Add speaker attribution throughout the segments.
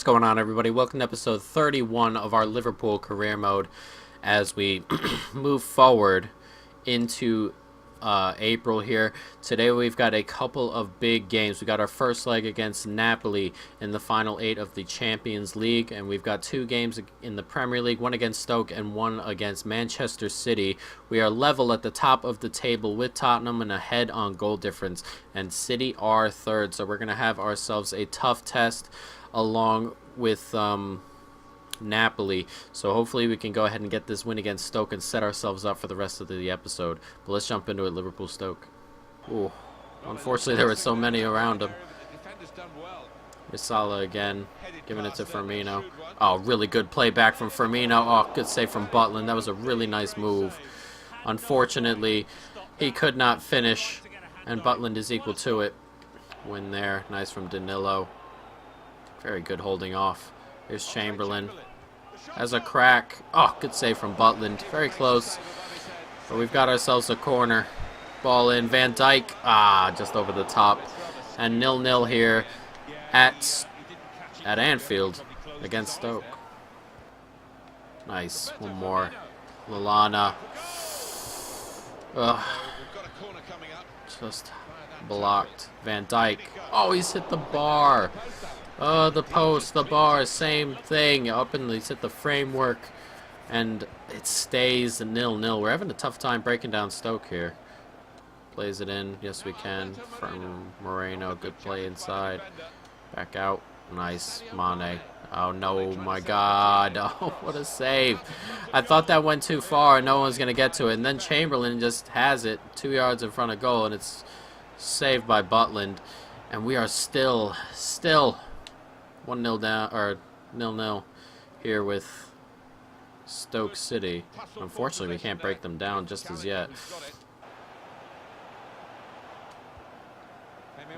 Speaker 1: What's going on, everybody? Welcome to episode 31 of our Liverpool career mode as we move forward into April here. Today we've got a couple of big games. We got our first leg against Napoli in the final 8 of the Champions League, and we've got 2 games in the Premier League, one against Stoke and one against Manchester City. We are level at the top of the table with Tottenham and ahead on goal difference, and City are third, so we're going to have ourselves a tough test along with Napoli. So hopefully we can go ahead and get this win against Stoke and set ourselves up for the rest of the episode. But let's jump into it. Liverpool Stoke. Ooh, unfortunately there were so many around him. Here's Salah again, giving it to Firmino. Oh, really good play back from Firmino. Oh, good save from Butland. That was a really nice move. Unfortunately, he could not finish, and Butland is equal to it. Win there. Nice from Danilo. Very good holding off. Here's Chamberlain. Has a crack. Oh, good save from Butland. Very close. But we've got ourselves a corner. Ball in. Van Dijk. Ah, just over the top. And 0-0 here at Anfield against Stoke. Nice. One more. Lallana. Ugh. Just blocked. Van Dijk. Oh, he's hit the bar. The post, the bar, same thing. Up and he's hit the framework, and it stays 0-0. We're having a tough time breaking down Stoke here. Plays it in. Yes, we can. From Moreno. Good play inside. Back out. Nice. Mane. Oh, no. My God. Oh, what a save. I thought that went too far. No one's going to get to it. And then Chamberlain just has it 2 yards in front of goal, and it's saved by Butland. And we are still 1-0 down, or 0-0 here with Stoke City. Unfortunately, we can't break them down just as yet.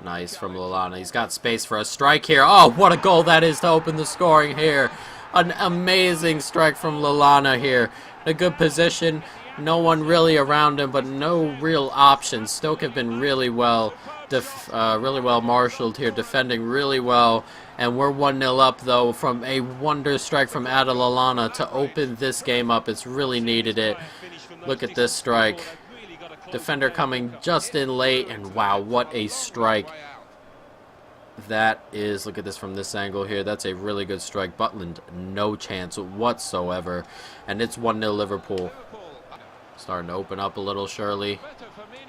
Speaker 1: Nice from Lallana. He's got space for a strike here. Oh, what a goal that is to open the scoring here. An amazing strike from Lallana here. A good position. No one really around him, but no real options. Stoke have been really well marshaled here, defending really well. And we're 1-0 up, though, from a wonder strike from Lallana to open this game up. It's really needed it. Look at this strike. Defender coming just in late, and wow, what a strike. That is, look at this from this angle here. That's a really good strike. Butland, no chance whatsoever. And it's 1-0 Liverpool. Starting to open up a little, surely.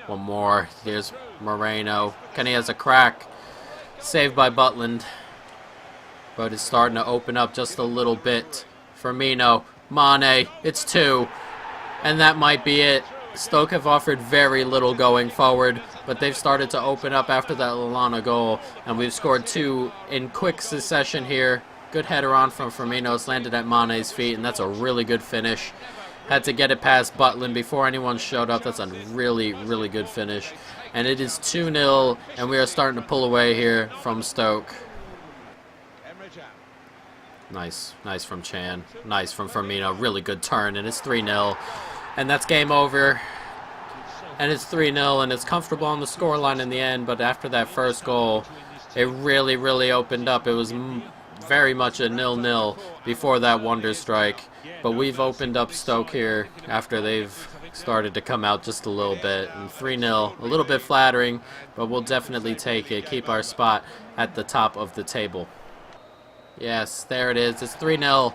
Speaker 1: One more. Here's Moreno. Kenny has a crack. Saved by Butland. But it's starting to open up just a little bit. Firmino. Mane. It's 2. And that might be it. Stoke have offered very little going forward, but they've started to open up after that Lallana goal. And we've scored 2 in quick succession here. Good header on from Firmino. It's landed at Mane's feet, and that's a really good finish. Had to get it past Butland before anyone showed up. That's a really, really good finish. And it is 2-0, and we are starting to pull away here from Stoke. Nice. Nice from Chan. Nice from Firmino. Really good turn, and it's 3-0. And that's game over. And it's 3-0, and it's comfortable on the scoreline in the end. But after that first goal, it really, really opened up. It was very much a 0-0 before that wonder strike. But we've opened up Stoke here after they've started to come out just a little bit. And 3-0, a little bit flattering, but we'll definitely take it. Keep our spot at the top of the table. Yes, there it is. It's 3-0.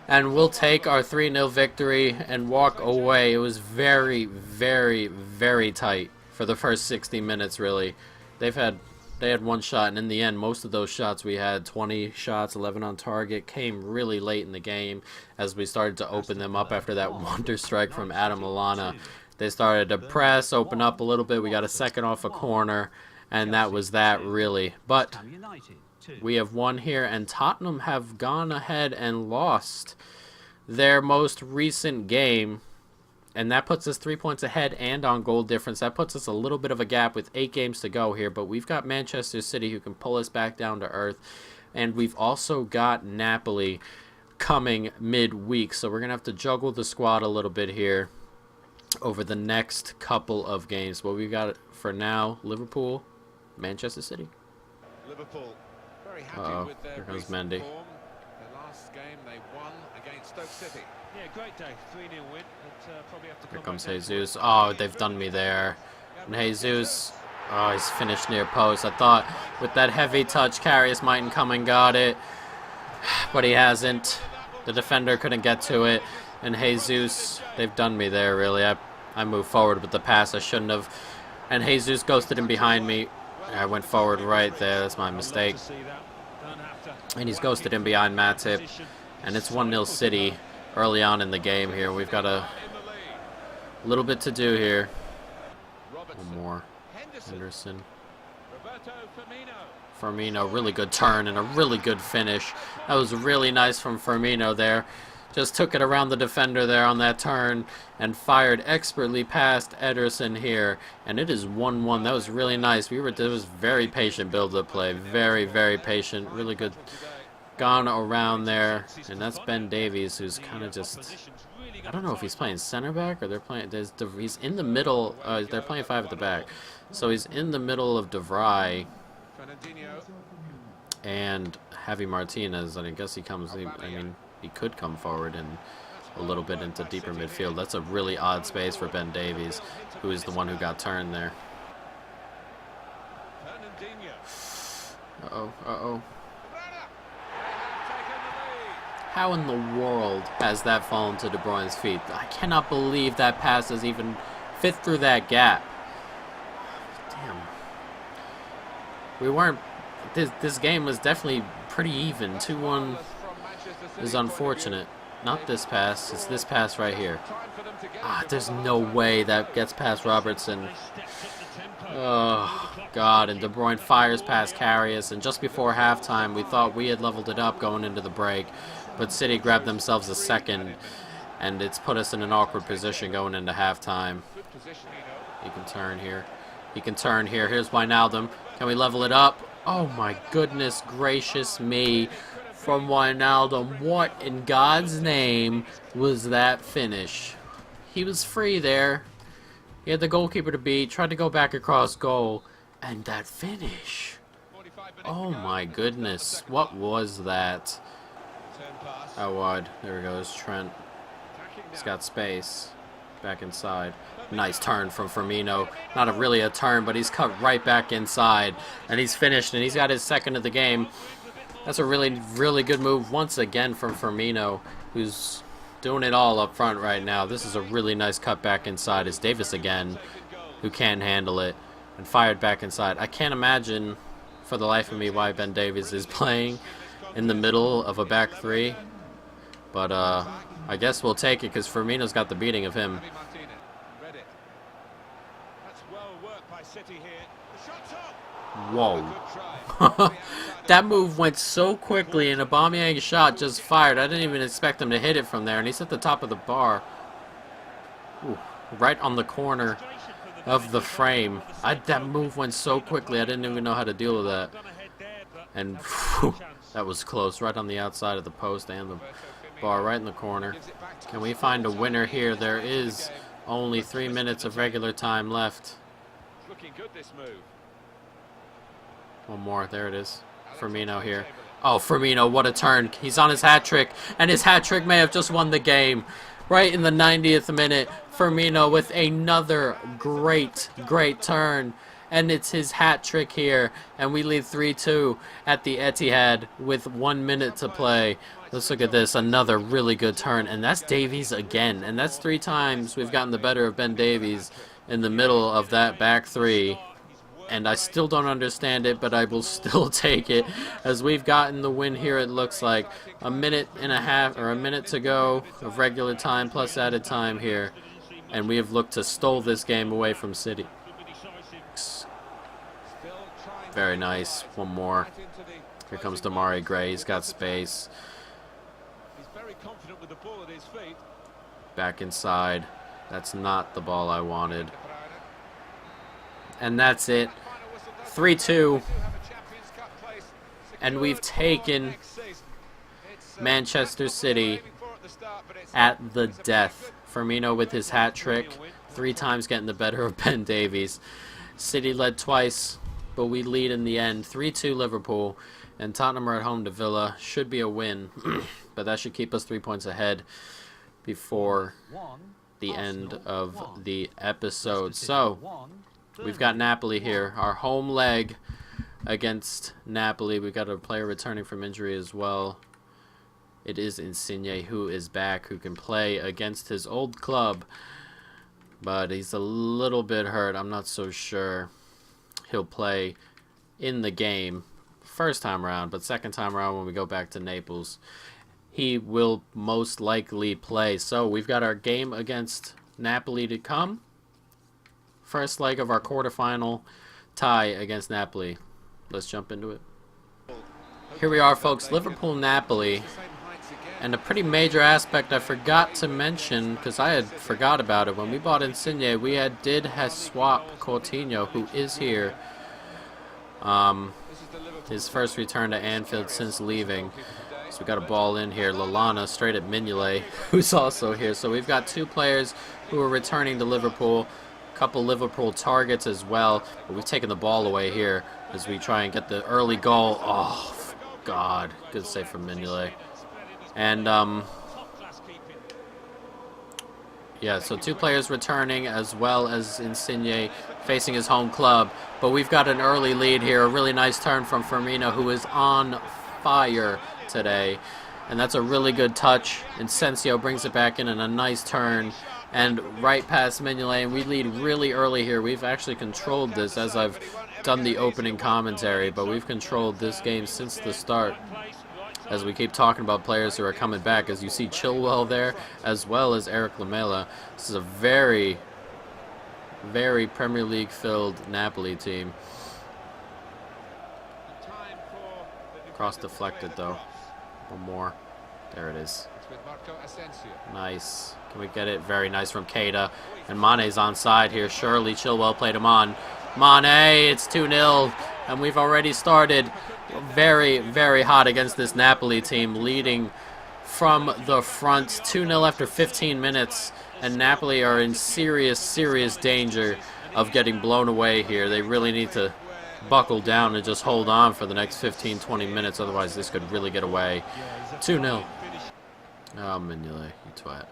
Speaker 1: And we'll take our 3-0 victory and walk away. It was very, very, very tight for the first 60 minutes, really. They had one shot, and in the end, most of those shots we had, 20 shots, 11 on target, came really late in the game as we started to open them up after that wonder strike from Lallana. They started to press, open up a little bit. We got a second off a corner, and that was that, really. But we have won here, and Tottenham have gone ahead and lost their most recent game. And that puts us 3 points ahead and on goal difference. That puts us a little bit of a gap with 8 games to go here. But we've got Manchester City who can pull us back down to earth. And we've also got Napoli coming midweek. So we're going to have to juggle the squad a little bit here over the next couple of games. What we've got for now, Liverpool, Manchester City.
Speaker 2: Liverpool
Speaker 1: Uh-oh, here comes Mendy.
Speaker 2: Yeah, great day. 3-0 win. Probably have to
Speaker 1: Here comes Jesus. Oh, they've done me there. And Jesus, oh, he's finished near post. I thought with that heavy touch, Karius mightn't come and got it. But he hasn't. The defender couldn't get to it. And Jesus, they've done me there, really. I moved forward with the pass. I shouldn't have. And Jesus ghosted him behind me. I went forward right there. That's my mistake. And he's ghosted him behind Matip. And it's 1-0 City early on in the game here. We've got a little bit to do here. One more. Henderson. Firmino, really good turn and a really good finish. That was really nice from Firmino there. Just took it around the defender there on that turn and fired expertly past Ederson here. And it is 1-1. That was really nice. It was very patient build-up play. Very, very patient. Really good. Gone around there. And that's Ben Davies, who's kind of just... I don't know if he's playing center back or they're playing... He's in the middle. They're playing 5 at the back. So he's in the middle of De Vrij and Javi Martinez. And I guess he comes... I mean... He could come forward and a little bit into deeper midfield. That's a really odd space for Ben Davies, who is the one who got turned there. Uh-oh, uh-oh. How in the world has that fallen to De Bruyne's feet? I cannot believe that pass has even fit through that gap. Damn. We weren't... This game was definitely pretty even. 2-1... is unfortunate. Not this pass. It's this pass right here. There's no way that gets past Robertson. Oh, God. And De Bruyne fires past Karius. And just before halftime, we thought we had leveled it up going into the break. But City grabbed themselves a second. And it's put us in an awkward position going into halftime. He can turn here. He can turn here. Here's Wijnaldum. Can we level it up? Oh, my goodness gracious me. From Wijnaldum, what in God's name was that finish? He was free there. He had the goalkeeper to beat, tried to go back across goal, and that finish. Oh my goodness, what was that? Out wide, there he goes, Trent. He's got space, back inside. Nice turn from Firmino. Not really a turn, but he's cut right back inside, and he's finished, and he's got his second of the game. That's a really, really good move once again from Firmino, who's doing it all up front right now. This is a really nice cut back inside. It's Davis again, who can't handle it, and fired back inside. I can't imagine, for the life of me, why Ben Davies is playing in the middle of a back three. But I guess we'll take it because Firmino's got the beating of him. Whoa. That move went so quickly, and Aubameyang's shot just fired. I didn't even expect him to hit it from there, and he's at the top of the bar. Ooh, right on the corner of the frame. That move went so quickly, I didn't even know how to deal with that. And whew, that was close, right on the outside of the post and the bar, right in the corner. Can we find a winner here? There is only 3 minutes of regular time left.
Speaker 2: Looking good, this move.
Speaker 1: One more, there it is. Firmino here. Oh, Firmino, what a turn. He's on his hat-trick, and his hat-trick may have just won the game. Right in the 90th minute, Firmino with another great, great turn. And it's his hat-trick here, and we lead 3-2 at the Etihad with 1 minute to play. Let's look at this, another really good turn, and that's Davies again. And that's 3 times we've gotten the better of Ben Davies in the middle of that back three. And I still don't understand it, but I will still take it as we've gotten the win here. It looks like a minute and a half or a minute to go of regular time plus added time here. And we have looked to stole this game away from City. Very nice. One more. Here comes Demarai Gray. He's got space. Back inside. That's not the ball I wanted. And that's it. 3-2. And we've taken Manchester City at the death. Firmino with his hat trick. 3 times getting the better of Ben Davies. City led twice, but we lead in the end. 3-2 Liverpool. And Tottenham are at home to Villa. Should be a win, but that should keep us 3 points ahead before the end of the episode. So, we've got Napoli here. Our home leg against Napoli. We've got a player returning from injury as well. It is Insigne who is back, who can play against his old club. But he's a little bit hurt. I'm not so sure he'll play in the game first time around, but second time around when we go back to Naples, he will most likely play. So we've got our game against Napoli to come. First leg of our quarterfinal tie against Napoli. Let's jump into it. Here we are, folks. Liverpool-Napoli. And a pretty major aspect I forgot to mention, because I had forgot about it. When we bought Insigne, we did have swap Coutinho, who is here. His first return to Anfield since leaving. So we got a ball in here. Lallana straight at Mignolet, who's also here. So we've got two players who are returning to Liverpool. A couple Liverpool targets as well. But we've taken the ball away here as we try and get the early goal. Oh, God. Good save from Mignolet. And, yeah, so two players returning as well as Insigne facing his home club. But we've got an early lead here. A really nice turn from Firmino, who is on fire today. And that's a really good touch. Asensio brings it back in a nice turn. And right past Mignolet. And we lead really early here. We've actually controlled this as I've done the opening commentary. But we've controlled this game since the start. As we keep talking about players who are coming back, as you see Chilwell there, as well as Eric Lamela. This is a very, very Premier League-filled Napoli team. Cross deflected, though. One more. There it is. Nice. Can we get it? Very nice from Keita. And Mane's onside here. Surely Chilwell played him on. Mane, it's 2-0. And we've already started very, very hot against this Napoli team, leading from the front 2-0 after 15 minutes. And Napoli are in serious, serious danger of getting blown away here. They really need to buckle down and just hold on for the next 15-20 minutes. Otherwise, this could really get away. 2-0. Oh, Mignolet, you twat.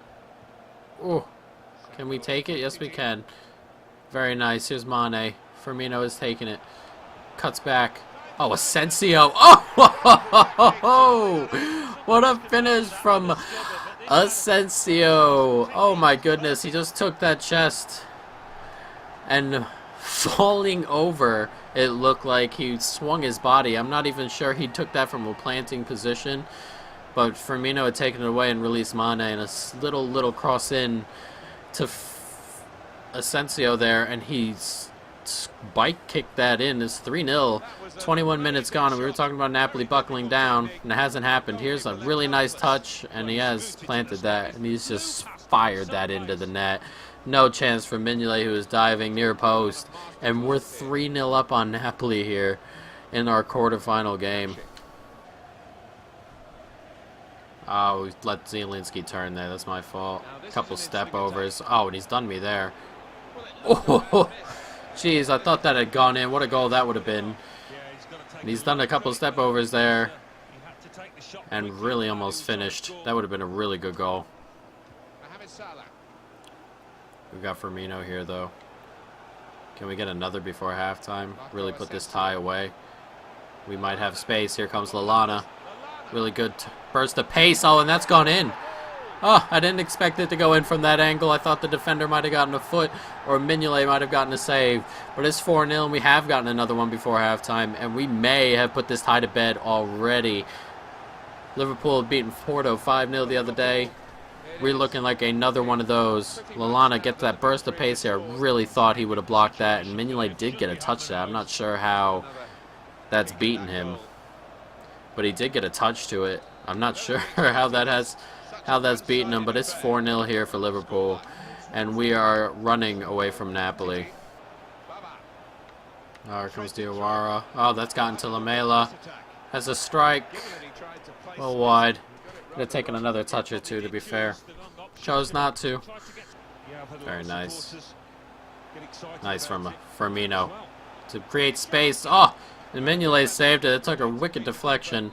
Speaker 1: Oh, can we take it? Yes, we can. Very nice. Here's Mane. Firmino is taking it. Cuts back. Oh, Asensio. Oh, what a finish from Asensio. Oh, my goodness. He just took that chest. And falling over, it looked like he swung his body. I'm not even sure he took that from a planting position. But Firmino had taken it away and released Mane. And a little cross in to Asensio there. And he's bike kicked that in. It's 3-0. 21 minutes gone, and we were talking about Napoli buckling down, and it hasn't happened. Here's a really nice touch, and he has planted that, and he's just fired that into the net. No chance for Mignolet, who is diving near post, and we're 3-0 up on Napoli here in our quarterfinal game. Oh, we let Zielinski turn there. That's my fault. Couple step overs. Oh, and he's done me there. Oh, jeez, I thought that had gone in. What a goal that would have been. And he's done a couple step overs there and really almost finished. That would have been a really good goal. We've got Firmino here, though. Can we get another before halftime? Really put this tie away. We might have space. Here comes Lallana. Really good burst of pace. Oh, and that's gone in. Oh, I didn't expect it to go in from that angle. I thought the defender might have gotten a foot or Mignolet might have gotten a save. But it's 4-0, and we have gotten another one before halftime, and we may have put this tie to bed already. Liverpool had beaten Porto 5-0 the other day. We're looking like another one of those. Lallana gets that burst of pace here. I really thought he would have blocked that, and Mignolet did get a touch there. I'm not sure how that's beaten him, but he did get a touch to it. I'm not sure how that's beaten him, but it's 4-0 here for Liverpool, and we are running away from Napoli. Oh, here comes Diawara. Oh, that's gotten to Lamela. Has a strike. A little wide. Could have taken another touch or two, to be fair. Chose not to. Very nice. Nice from Firmino to create space. Oh, And Mignolet saved it. It took a wicked deflection.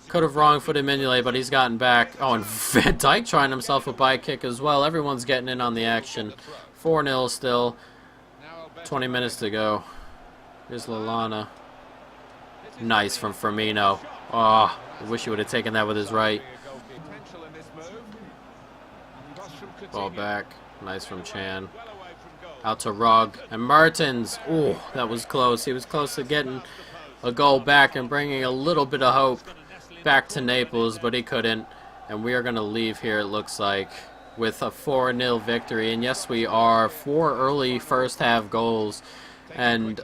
Speaker 1: Could have wrong-footed Mignolet, but he's gotten back. Oh, and Van Dijk trying himself a bike kick as well. Everyone's getting in on the action. 4-0 still. 20 minutes to go. Here's Lallana. Nice from Firmino. Oh, I wish he would have taken that with his right. Ball back. Nice from Chan. Out to Rugg. And Mertens. Oh, that was close. He was close to getting a goal back and bringing a little bit of hope back to Naples, but he couldn't. And we are going to leave here, it looks like, with a 4-0 victory. And yes, we are. 4 early first half goals. And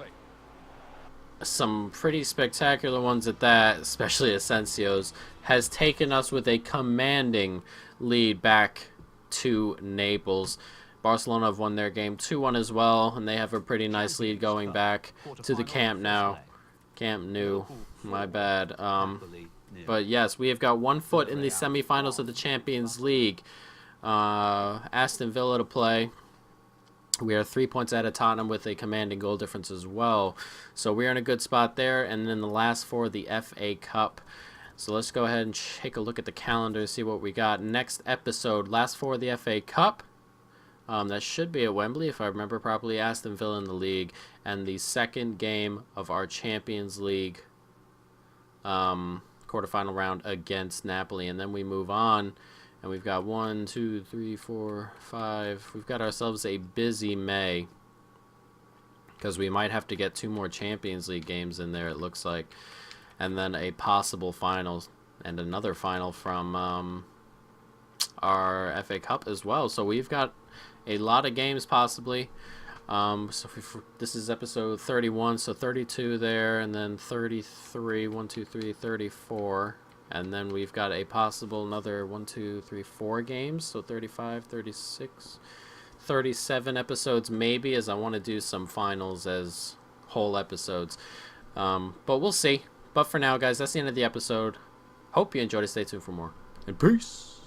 Speaker 1: some pretty spectacular ones at that, especially Asensio's, has taken us with a commanding lead back to Naples. Barcelona have won their game 2-1 as well, and they have a pretty nice lead going back to the Camp Nou. Camp Nou, my bad. But yes, we have got 1 foot in the semifinals of the Champions League. Aston Villa to play. We are 3 points out of Tottenham with a commanding goal difference as well. So we're in a good spot there. And then the last for the FA Cup. So let's go ahead and take a look at the calendar, see what we got. Next episode, last for the FA Cup. That should be at Wembley, if I remember properly. Aston Villa in the league. And the second game of our Champions League quarterfinal round against Napoli. And then we move on. And we've got 1, 2, 3, 4, 5. We've got ourselves a busy May. Because we might have to get 2 more Champions League games in there, it looks like. And then a possible final and another final from our FA Cup as well. So we've got a lot of games possibly. This is episode 31, so 32 there, and then 33, 1, 2, 3, 34. And then we've got a possible another 1, 2, 3, 4 games, so 35, 36, 37 episodes maybe, as I want to do some finals as whole episodes. But we'll see. But for now, guys, that's the end of the episode. Hope you enjoyed it. Stay tuned for more. And peace.